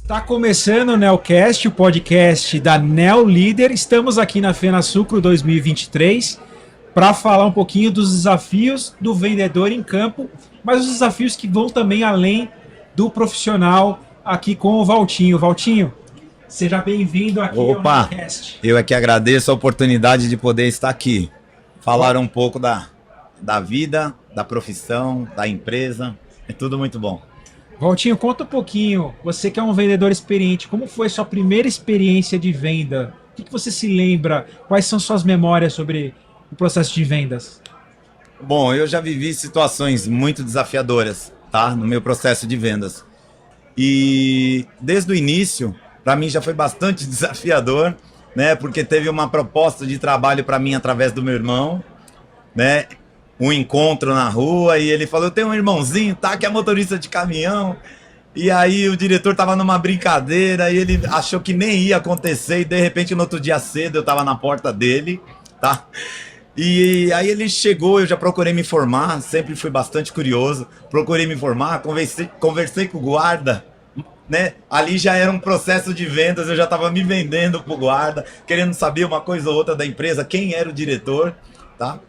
Está começando o Neocast, o podcast da Neo Líder. Estamos aqui na FenaSucro 2023 para falar um pouquinho dos desafios do vendedor em campo, mas os desafios que vão também além do profissional, aqui com o Valtinho. Valtinho, seja bem-vindo aqui ao Neocast. Eu é que agradeço a oportunidade de poder estar aqui, falar um pouco da vida, da profissão, da empresa, é tudo muito bom. Valtinho, conta um pouquinho, você que é um vendedor experiente, como foi sua primeira experiência de venda? O que você se lembra? Quais são suas memórias sobre o processo de vendas? Bom, eu já vivi situações muito desafiadoras, tá? No meu processo de vendas. E desde o início, para mim já foi bastante desafiador, né? Porque teve uma proposta de trabalho para mim através do meu irmão, né? Um encontro na rua e ele falou, eu tenho um irmãozinho, tá, que é motorista de caminhão. E aí o diretor tava numa brincadeira e ele achou que nem ia acontecer e de repente no outro dia cedo eu tava na porta dele, tá? E aí ele chegou, eu já procurei me informar, sempre fui bastante curioso, procurei me informar, conversei com o guarda, né? Ali já era um processo de vendas, eu já tava me vendendo pro guarda, querendo saber uma coisa ou outra da empresa, quem era o diretor, tá?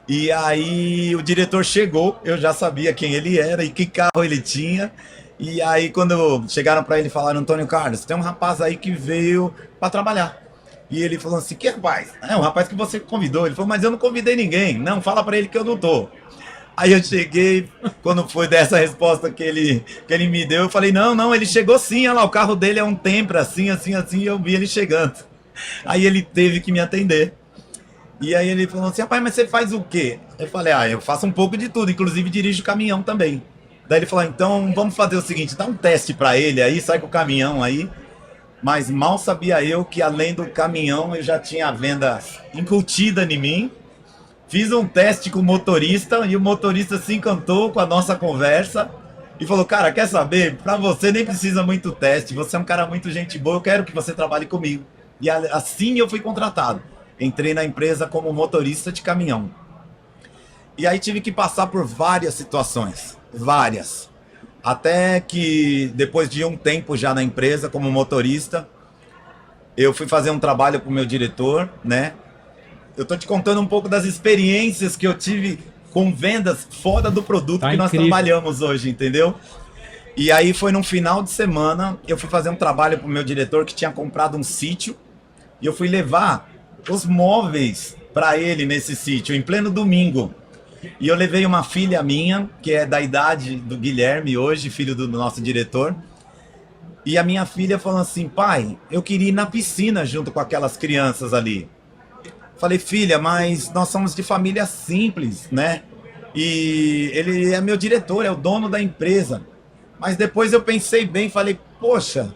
E aí o diretor chegou, eu já sabia quem ele era e que carro ele tinha. E aí quando chegaram para ele e falaram, Antônio Carlos, tem um rapaz aí que veio para trabalhar. E ele falou assim, que rapaz? É um rapaz que você convidou. Ele falou, mas eu não convidei ninguém. Não, fala para ele que eu não tô. Aí eu cheguei, quando foi dessa resposta que ele me deu, eu falei, não, ele chegou sim, olha lá, o carro dele é um Tempra, assim, e eu vi ele chegando. Aí ele teve que me atender. E aí ele falou assim, rapaz, mas você faz o quê? Eu falei, eu faço um pouco de tudo, inclusive dirijo caminhão também. Daí ele falou, então vamos fazer o seguinte, dá um teste pra ele aí, sai com o caminhão aí. Mas mal sabia eu que além do caminhão eu já tinha a venda incutida em mim. Fiz um teste com o motorista e o motorista se encantou com a nossa conversa e falou, cara, quer saber? Pra você nem precisa muito teste, você é um cara muito gente boa, eu quero que você trabalhe comigo. E assim eu fui contratado. Entrei na empresa como motorista de caminhão. E aí tive que passar por várias situações. Várias. Até que depois de um tempo já na empresa como motorista, eu fui fazer um trabalho com o meu diretor, né? Eu tô te contando um pouco das experiências que eu tive com vendas fora do produto que nós trabalhamos hoje, entendeu? E aí foi num final de semana, eu fui fazer um trabalho pro meu diretor que tinha comprado um sítio. E eu fui levar os móveis para ele nesse sítio, em pleno domingo. E eu levei uma filha minha, que é da idade do Guilherme hoje, filho do nosso diretor. E a minha filha falou assim, pai, eu queria ir na piscina junto com aquelas crianças ali. Falei, filha, mas nós somos de família simples, né? E ele é meu diretor, é o dono da empresa. Mas depois eu pensei bem, falei, poxa,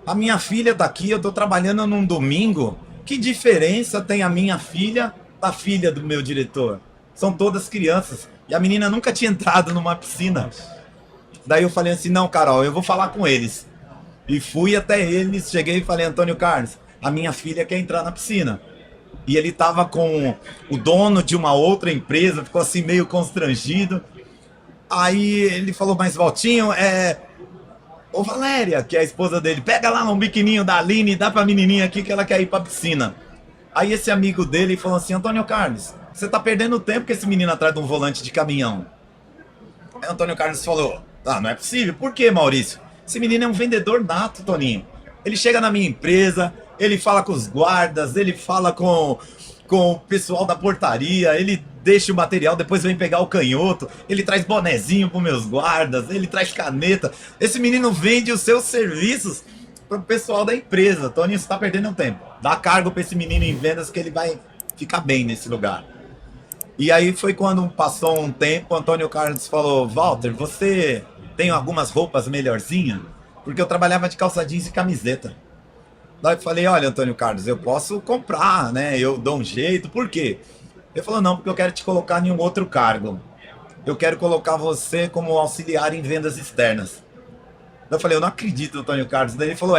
a minha filha tá aqui, eu tô trabalhando num domingo. Que diferença tem a minha filha da filha do meu diretor? São todas crianças. E a menina nunca tinha entrado numa piscina. Daí eu falei assim, não, Carol, eu vou falar com eles. E fui até eles, cheguei e falei, Antônio Carlos, a minha filha quer entrar na piscina. E ele tava com o dono de uma outra empresa, ficou assim meio constrangido. Aí ele falou, mas Valtinho, ô Valéria, que é a esposa dele, pega lá um biquininho da Aline e dá pra menininha aqui que ela quer ir pra piscina. Aí esse amigo dele falou assim, Antônio Carlos, você tá perdendo tempo com esse menino atrás de um volante de caminhão. Aí Antônio Carlos falou, não é possível. Por quê, Maurício? Esse menino é um vendedor nato, Toninho. Ele chega na minha empresa, ele fala com os guardas, ele fala com o pessoal da portaria, ele deixa o material, depois vem pegar o canhoto, ele traz bonezinho pros meus guardas, ele traz caneta. Esse menino vende os seus serviços pro pessoal da empresa. Toninho, você tá perdendo tempo. Dá cargo pra esse menino em vendas que ele vai ficar bem nesse lugar. E aí foi quando passou um tempo, o Antônio Carlos falou, Walter, você tem algumas roupas melhorzinhas? Porque eu trabalhava de calça jeans e camiseta. Daí eu falei, olha, Antônio Carlos, eu posso comprar, né? Eu dou um jeito. Por quê? Ele falou, não, porque eu quero te colocar em um outro cargo. Eu quero colocar você como auxiliar em vendas externas. Daí eu falei, eu não acredito, Antônio Carlos. Daí ele falou,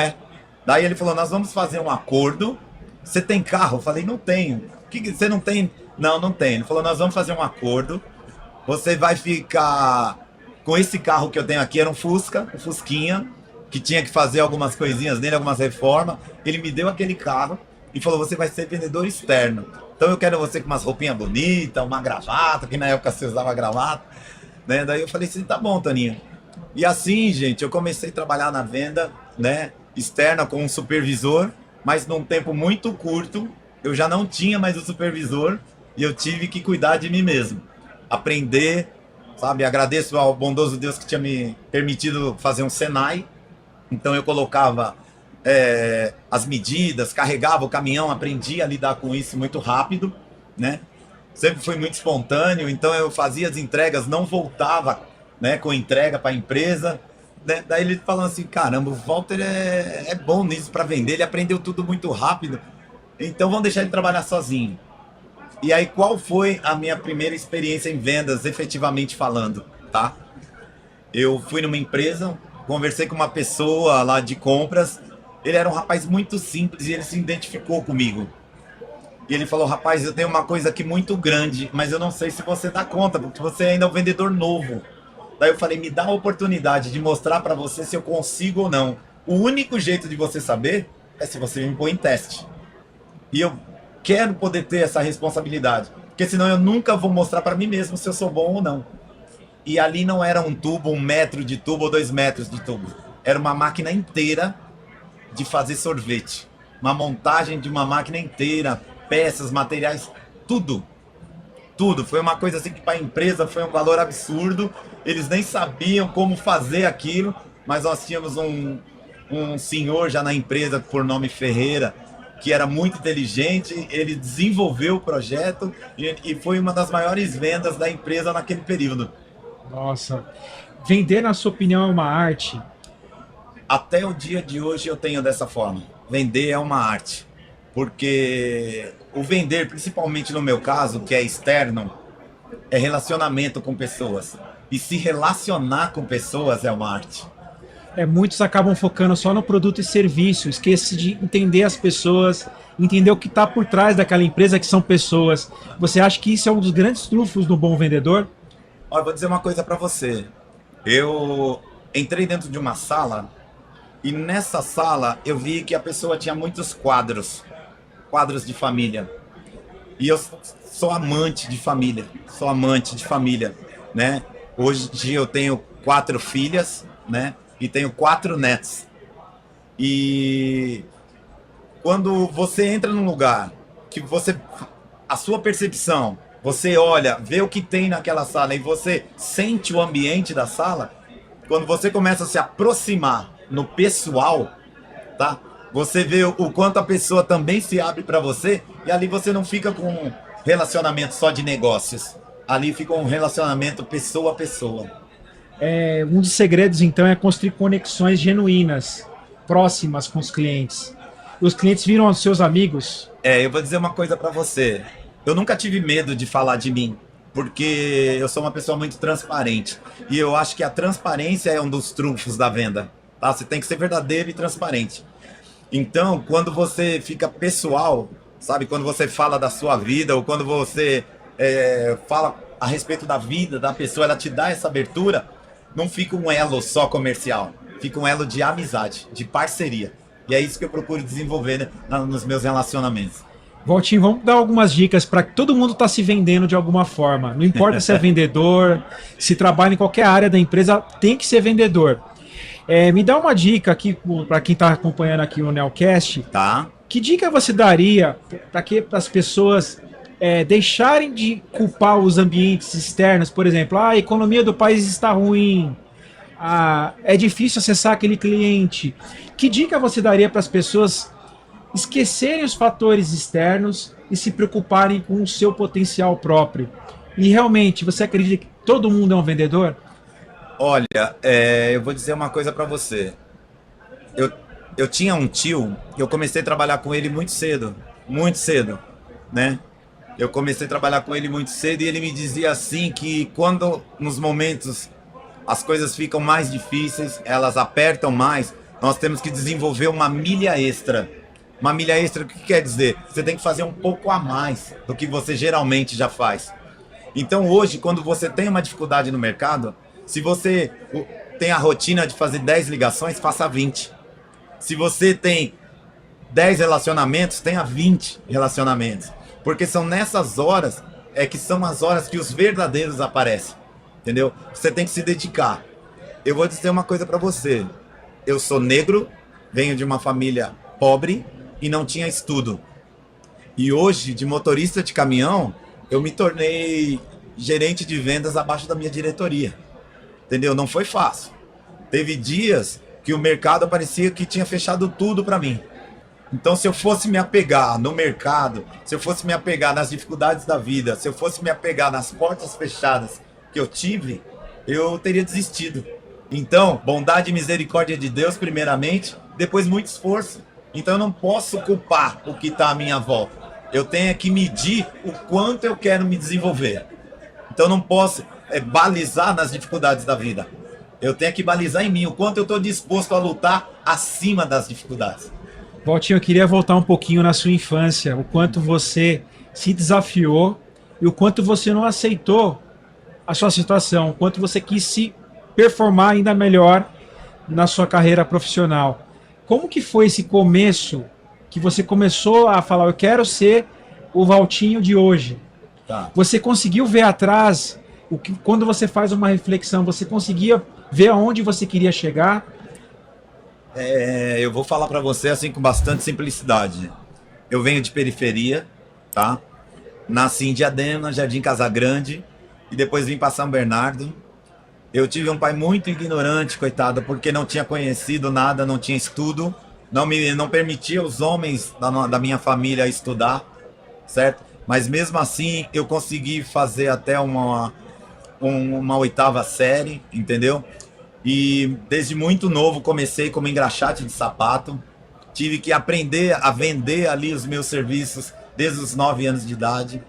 Daí ele falou, nós vamos fazer um acordo. Você tem carro? Eu falei, não tenho. Você não tem? Não, não tenho. Ele falou, nós vamos fazer um acordo. Você vai ficar com esse carro que eu tenho aqui, era um Fusca, um Fusquinha, que tinha que fazer algumas coisinhas nele, algumas reformas. Ele me deu aquele carro e falou, você vai ser vendedor externo. Então eu quero você com umas roupinhas bonitas, uma gravata, que na época você usava gravata, né? Daí eu falei assim, tá bom, Toninho. E assim, gente, eu comecei a trabalhar na venda, né, externa com um supervisor, mas num tempo muito curto, eu já não tinha mais o supervisor e eu tive que cuidar de mim mesmo. Aprender, sabe? Agradeço ao bondoso Deus que tinha me permitido fazer um Senai. Então eu colocava as medidas, carregava o caminhão, aprendi a lidar com isso muito rápido, né? Sempre fui muito espontâneo, então eu fazia as entregas, não voltava, né, com entrega para a empresa. Né? Daí ele falando assim, caramba, o Walter é bom nisso para vender, ele aprendeu tudo muito rápido, então vamos deixar ele trabalhar sozinho. E aí qual foi a minha primeira experiência em vendas, efetivamente falando, tá? Eu fui numa empresa, conversei com uma pessoa lá de compras, ele era um rapaz muito simples e ele se identificou comigo. E ele falou, rapaz, eu tenho uma coisa aqui muito grande, mas eu não sei se você dá conta, porque você ainda é um vendedor novo. Daí eu falei, me dá a oportunidade de mostrar pra você se eu consigo ou não. O único jeito de você saber é se você me põe em teste. E eu quero poder ter essa responsabilidade, porque senão eu nunca vou mostrar pra mim mesmo se eu sou bom ou não. E ali não era um tubo, 1 metro de tubo ou 2 metros de tubo. Era uma máquina inteira de fazer sorvete. Uma montagem de uma máquina inteira, peças, materiais, tudo. Tudo. Foi uma coisa assim que para a empresa foi um valor absurdo. Eles nem sabiam como fazer aquilo, mas nós tínhamos um senhor já na empresa por nome Ferreira, que era muito inteligente, ele desenvolveu o projeto e foi uma das maiores vendas da empresa naquele período. Nossa, vender, na sua opinião, é uma arte? Até o dia de hoje eu tenho dessa forma. Vender é uma arte. Porque o vender, principalmente no meu caso, que é externo, é relacionamento com pessoas. E se relacionar com pessoas é uma arte. Muitos acabam focando só no produto e serviço, esquece de entender as pessoas, entender o que está por trás daquela empresa, que são pessoas. Você acha que isso é um dos grandes trunfos do bom vendedor? Olha, vou dizer uma coisa para você. Eu entrei dentro de uma sala e nessa sala eu vi que a pessoa tinha muitos quadros de família. E eu sou amante de família, né? Hoje eu tenho 4 filhas, né? E tenho 4 netos. E quando você entra num lugar que a sua percepção, você olha, vê o que tem naquela sala e você sente o ambiente da sala, quando você começa a se aproximar no pessoal, tá? Você vê o quanto a pessoa também se abre para você e ali você não fica com um relacionamento só de negócios. Ali fica um relacionamento pessoa a pessoa. Um dos segredos, então, é construir conexões genuínas, próximas com os clientes. Os clientes viram os seus amigos. Eu vou dizer uma coisa para você. Eu nunca tive medo de falar de mim, porque eu sou uma pessoa muito transparente. E eu acho que a transparência é um dos trunfos da venda. Tá? Você tem que ser verdadeiro e transparente. Então, quando você fica pessoal, sabe? Quando você fala da sua vida, ou quando você fala a respeito da vida da pessoa, ela te dá essa abertura, não fica um elo só comercial. Fica um elo de amizade, de parceria. E é isso que eu procuro desenvolver, né, nos meus relacionamentos. Valtinho, vamos dar algumas dicas para que todo mundo está se vendendo de alguma forma. Não importa se é vendedor, se trabalha em qualquer área da empresa, tem que ser vendedor. Me dá uma dica aqui para quem está acompanhando aqui o Neocast. Tá. Que dica você daria para as pessoas deixarem de culpar os ambientes externos? Por exemplo, a economia do país está ruim, é difícil acessar aquele cliente. Que dica você daria para as pessoas esquecerem os fatores externos e se preocuparem com o seu potencial próprio? E realmente, você acredita que todo mundo é um vendedor? Olha, eu vou dizer uma coisa pra você. Eu tinha um tio, eu comecei a trabalhar com ele muito cedo, né? Eu comecei a trabalhar com ele muito cedo e ele me dizia assim que quando nos momentos as coisas ficam mais difíceis, elas apertam mais, nós temos que desenvolver uma milha extra. Uma milha extra, o que quer dizer? Você tem que fazer um pouco a mais do que você geralmente já faz. Então hoje, quando você tem uma dificuldade no mercado, se você tem a rotina de fazer 10 ligações, faça 20. Se você tem 10 relacionamentos, tenha 20 relacionamentos. Porque são nessas horas, que são as horas que os verdadeiros aparecem. Entendeu? Você tem que se dedicar. Eu vou dizer uma coisa pra você. Eu sou negro, venho de uma família pobre e não tinha estudo. E hoje, de motorista de caminhão, eu me tornei gerente de vendas abaixo da minha diretoria. Entendeu? Não foi fácil. Teve dias que o mercado parecia que tinha fechado tudo pra mim. Então, se eu fosse me apegar no mercado, se eu fosse me apegar nas dificuldades da vida, se eu fosse me apegar nas portas fechadas que eu tive, eu teria desistido. Então, bondade e misericórdia de Deus, primeiramente, depois muito esforço. Então, eu não posso culpar o que está à minha volta. Eu tenho que medir o quanto eu quero me desenvolver. Então, eu não posso balizar nas dificuldades da vida. Eu tenho que balizar em mim o quanto eu estou disposto a lutar acima das dificuldades. Valtinho, eu queria voltar um pouquinho na sua infância, o quanto você se desafiou e o quanto você não aceitou a sua situação, o quanto você quis se performar ainda melhor na sua carreira profissional. Como que foi esse começo que você começou a falar, eu quero ser o Valtinho de hoje? Tá. Você conseguiu ver atrás, quando você faz uma reflexão, você conseguia ver aonde você queria chegar? Eu vou falar pra você assim com bastante simplicidade. Eu venho de periferia, tá? Nasci em Diadema, Jardim Casagrande, e depois vim para São Bernardo. Eu tive um pai muito ignorante, coitado, porque não tinha conhecido nada, não tinha estudo, não permitia os homens da minha família estudar, certo? Mas mesmo assim eu consegui fazer até uma 8ª série, entendeu? E desde muito novo comecei como engraxate de sapato. Tive que aprender a vender ali os meus serviços desde os 9 anos de idade.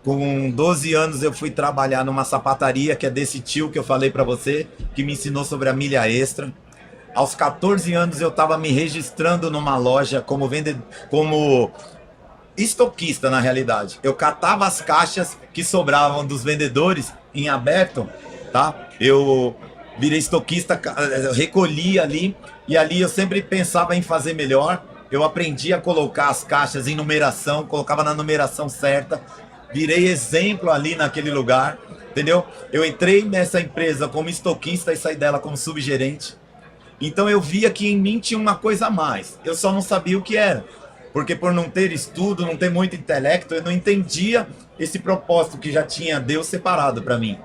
Com 12 anos eu fui trabalhar numa sapataria, que é desse tio que eu falei pra você, que me ensinou sobre a milha extra. Aos 14 anos eu estava me registrando numa loja como estoquista, na realidade. Eu catava as caixas que sobravam dos vendedores em aberto, tá? Eu virei estoquista, recolhi ali, e ali eu sempre pensava em fazer melhor. Eu aprendi a colocar as caixas em numeração, colocava na numeração certa, virei exemplo ali naquele lugar, entendeu? Eu entrei nessa empresa como estoquista e saí dela como subgerente. Então eu via que em mim tinha uma coisa a mais, eu só não sabia o que era. Porque por não ter estudo, não ter muito intelecto, eu não entendia esse propósito que já tinha Deus separado para mim.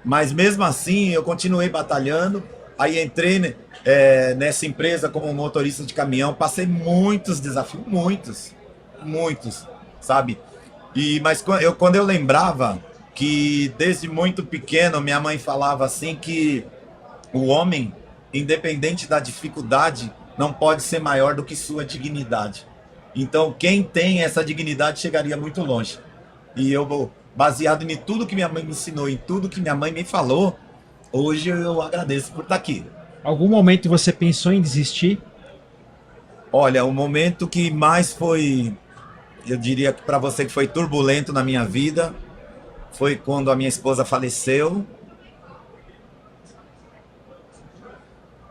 Mas mesmo assim, eu continuei batalhando. Aí entrei nessa empresa como motorista de caminhão. Passei muitos desafios, muitos, sabe? Mas quando eu lembrava que desde muito pequeno minha mãe falava assim que o homem, independente da dificuldade, não pode ser maior do que sua dignidade. Então quem tem essa dignidade chegaria muito longe. E eu, baseado em tudo que minha mãe me ensinou, em tudo que minha mãe me falou, hoje eu agradeço por estar aqui. Algum momento você pensou em desistir? Olha, o momento que mais foi, eu diria que para você que foi turbulento na minha vida, foi quando a minha esposa faleceu.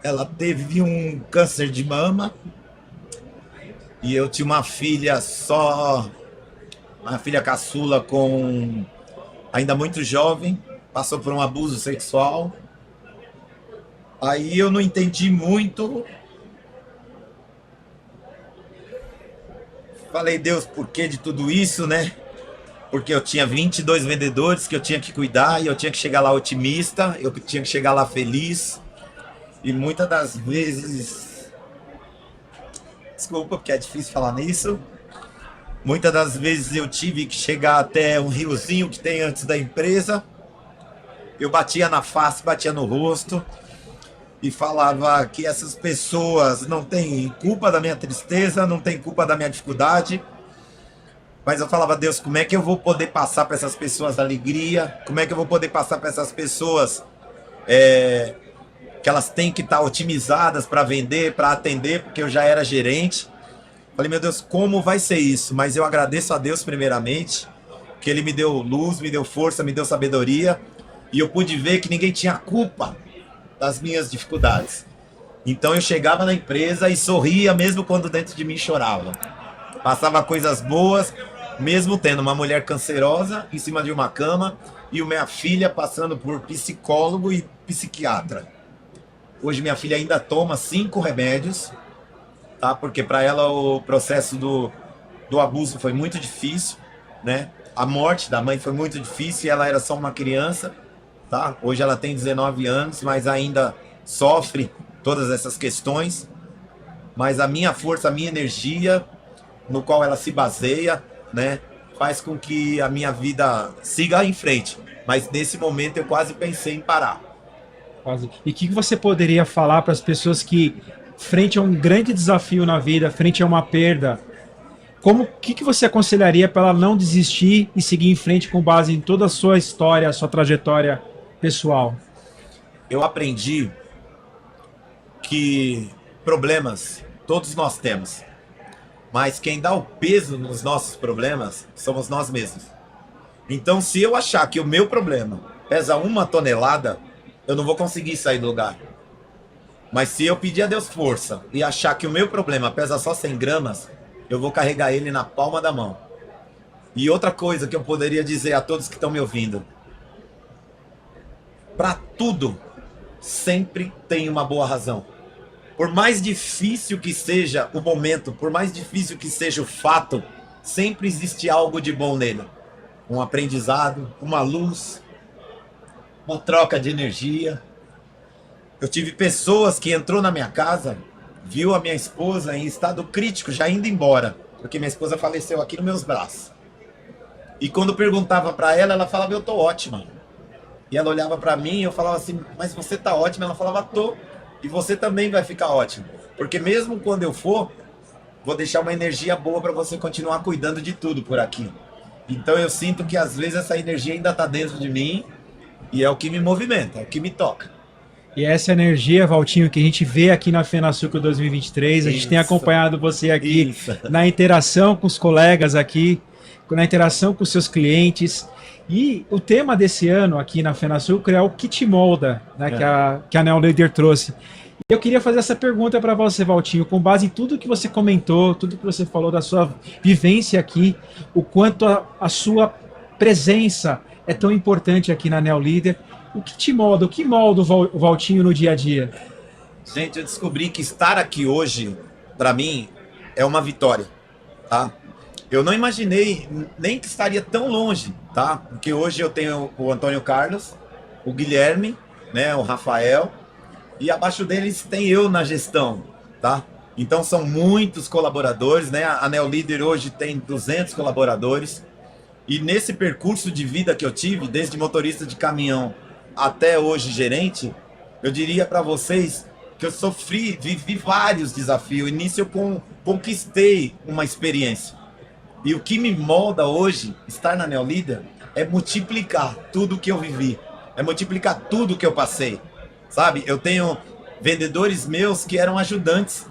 Ela teve um câncer de mama e eu tinha uma filha uma filha caçula ainda muito jovem, passou por um abuso sexual. Aí eu não entendi muito. Falei, Deus, por que de tudo isso, né? Porque eu tinha 22 vendedores que eu tinha que cuidar e eu tinha que chegar lá otimista, eu tinha que chegar lá feliz. E muitas das vezes, desculpa porque é difícil falar nisso, muitas das vezes eu tive que chegar até um riozinho que tem antes da empresa, eu batia na face, batia no rosto e falava que essas pessoas não têm culpa da minha tristeza, não têm culpa da minha dificuldade, mas eu falava, Deus, como é que eu vou poder passar para essas pessoas alegria, como é que eu vou poder passar para essas pessoas que elas têm que estar otimizadas para vender, para atender, porque eu já era gerente. Falei, meu Deus, como vai ser isso? Mas eu agradeço a Deus primeiramente, que Ele me deu luz, me deu força, me deu sabedoria, e eu pude ver que ninguém tinha culpa das minhas dificuldades. Então eu chegava na empresa e sorria mesmo quando dentro de mim chorava. Passava coisas boas, mesmo tendo uma mulher cancerosa em cima de uma cama e minha filha passando por psicólogo e psiquiatra. Hoje minha filha ainda toma 5 remédios, tá? Porque para ela o processo do abuso foi muito difícil, né? A morte da mãe foi muito difícil e ela era só uma criança, tá? Hoje ela tem 19 anos, mas ainda sofre todas essas questões. Mas a minha força, a minha energia, no qual ela se baseia, né? Faz com que a minha vida siga em frente. Mas nesse momento eu quase pensei em parar. E o que você poderia falar para as pessoas que, frente a um grande desafio na vida, frente a uma perda, o que você aconselharia para ela não desistir e seguir em frente com base em toda a sua história, a sua trajetória pessoal? Eu aprendi que problemas todos nós temos, mas quem dá o peso nos nossos problemas somos nós mesmos. Então, se eu achar que o meu problema pesa 1 tonelada, eu não vou conseguir sair do lugar. Mas se eu pedir a Deus força e achar que o meu problema pesa só 100 gramas, eu vou carregar ele na palma da mão. E outra coisa que eu poderia dizer a todos que estão me ouvindo: para tudo, sempre tem uma boa razão. Por mais difícil que seja o momento, por mais difícil que seja o fato, sempre existe algo de bom nele. Um aprendizado, uma luz, uma troca de energia. Eu tive pessoas que entrou na minha casa, viu a minha esposa em estado crítico, já indo embora, porque minha esposa faleceu aqui nos meus braços. E quando perguntava para ela, ela falava: eu tô ótima. E ela olhava para mim e eu falava assim: mas você tá ótima? Ela falava: tô. E você também vai ficar ótimo. Porque mesmo quando eu for, vou deixar uma energia boa para você continuar cuidando de tudo por aqui. Então eu sinto que às vezes essa energia ainda tá dentro de mim e é o que me movimenta, é o que me toca. E essa energia, Valtinho, que a gente vê aqui na FenaSucro 2023, a gente tem acompanhado você aqui na interação com os colegas aqui, na interação com os seus clientes. E o tema desse ano aqui na FenaSucro é o que te molda, né, que a Neo Leader trouxe. E eu queria fazer essa pergunta para você, Valtinho, com base em tudo que você comentou, tudo que você falou da sua vivência aqui, o quanto a sua presença é tão importante aqui na Neo Leader. O que te molda? O que molda o Valtinho no dia a dia? Gente, eu descobri que estar aqui hoje, para mim, é uma vitória, tá? Eu não imaginei nem que estaria tão longe, tá? Porque hoje eu tenho o Antônio Carlos, o Guilherme, né, o Rafael, e abaixo deles tem eu na gestão, tá? Então são muitos colaboradores, né? A Neo Leader hoje tem 200 colaboradores. E nesse percurso de vida que eu tive, desde motorista de caminhão até hoje gerente, eu diria para vocês que eu vivi vários desafios. Início eu conquistei uma experiência. E o que me molda hoje, estar na Neo Leader, é multiplicar tudo que eu vivi. É multiplicar tudo que eu passei. Sabe, eu tenho vendedores meus que eram ajudantes.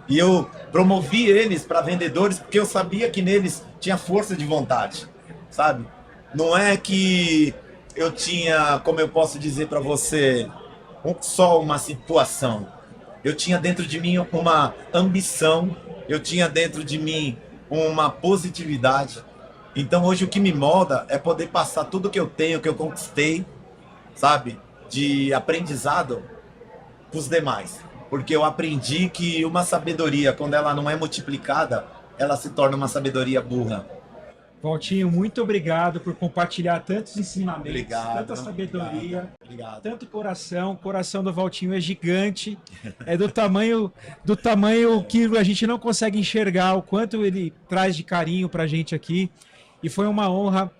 E eu promovi eles para vendedores porque eu sabia que neles tinha força de vontade. Sabe? Não é que eu tinha, como eu posso dizer para você, só uma situação. Eu tinha dentro de mim uma ambição, eu tinha dentro de mim uma positividade. Então hoje o que me molda é poder passar tudo que eu tenho, que eu conquistei, sabe, de aprendizado para os demais. Porque eu aprendi que uma sabedoria, quando ela não é multiplicada, ela se torna uma sabedoria burra. Valtinho, muito obrigado por compartilhar tantos ensinamentos, Obrigado, tanta sabedoria, obrigado. tanto coração. O coração do Valtinho é gigante, é do tamanho que a gente não consegue enxergar, o quanto ele traz de carinho pra gente aqui. E foi uma honra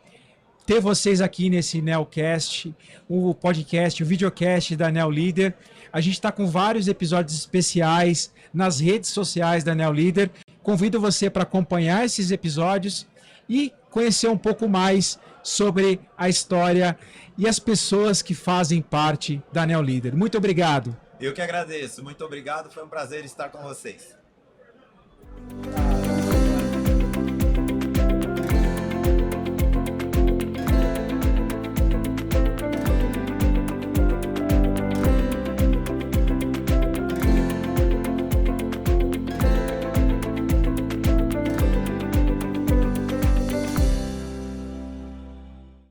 ter vocês aqui nesse Neocast, o podcast, o videocast da Neo Leader. A gente está com vários episódios especiais nas redes sociais da Neo Leader. Convido você para acompanhar esses episódios e conhecer um pouco mais sobre a história e as pessoas que fazem parte da Neo Leader. Muito obrigado. Eu que agradeço. Muito obrigado. Foi um prazer estar com vocês.